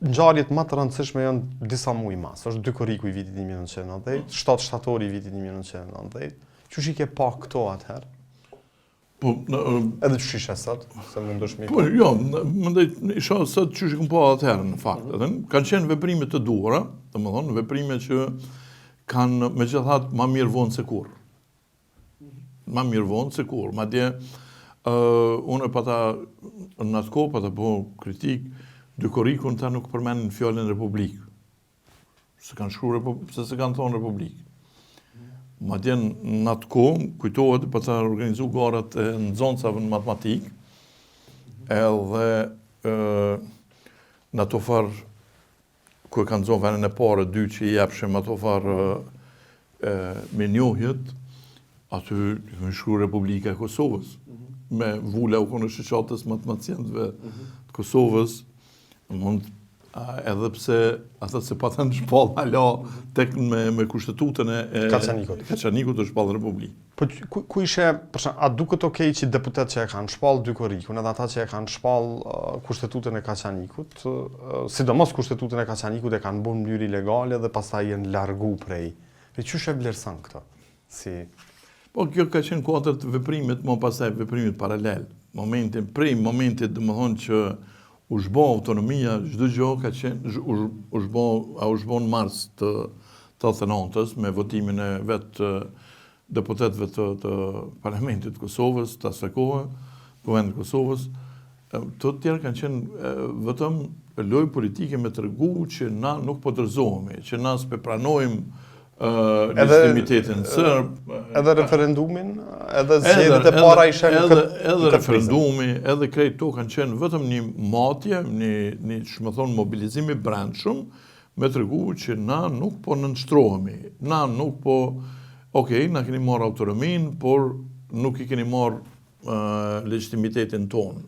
ngjarjet më të rëndësishme janë disa muaj mas. Është 2 korriku i vitit 1990, 7 shtatori i vitit 1990. Qysh I ke pa këto atëherë? Po, Edhe qysh ishe sot, se mundesh me. po, jo, mendoj isha sot qysh I kam pa atëherë në fakt. Kanë qenë veprime të duhura, domethënë veprime që kanë megjithatë më mirë vonë se kurrë. Më mirë vonë se kurrë. Madje unë pata në atë kohë pata po kritik 2 korrikun ta nuk përmendin fjalën Republikë. Se kanë shkruar se se kanë thonë Republikë. Madje në atë kohë kujtohet pata organizu garat e nxënësave në matematikë. Edhe në ato farë ku e kanë zonë venën e parë, 2 që I jepshem ato farë me njohjet, aty më shkru Republika e Kosovës, me vula u konë shëqatës matemacientëve të Kosovës, edhe pse ata se patën shpall hala tek me kushtetutën e Kaçanikut është shpall Republikë. Po ku ishe, a duket okej që deputet që e kanë shpall 2 korrikun, edhe ata që e kanë shpall kushtetutën e Kaçanikut, sidomos kushtetutën e Kaçanikut e kanë bërë në mënyrë ilegale dhe pastaj janë largu prej. Qysh e vlerëson këto? Si Po kjo ka qenë kuadër të veprimit, më pastaj veprimit paralel. Prej momentit domethënë që u zhbo autonomia, çdo gjë ka qenë u zhbo në mars të 89-s me votimin e vetë deputetëve të Parlamentit të Kosovës, të asaj kohe, Kuvendit të Kosovës. Të tjerë kanë qenë vetëm lojë politike me tregu që na nuk po dorëzohemi, që na s'pe pranojmë legitimitetin serb. Edhe referendumin, edhe zgjedhjet e para ishin edhe referendumi, edhe krejt to kanë qenë vetëm një matje, një ç'më thon mobilizim I brendshëm me tregu që na nuk po nënshtrohemi. Na nuk po, okej, na keni marrë autonominë, por nuk I keni marrë legitimitetin tonë.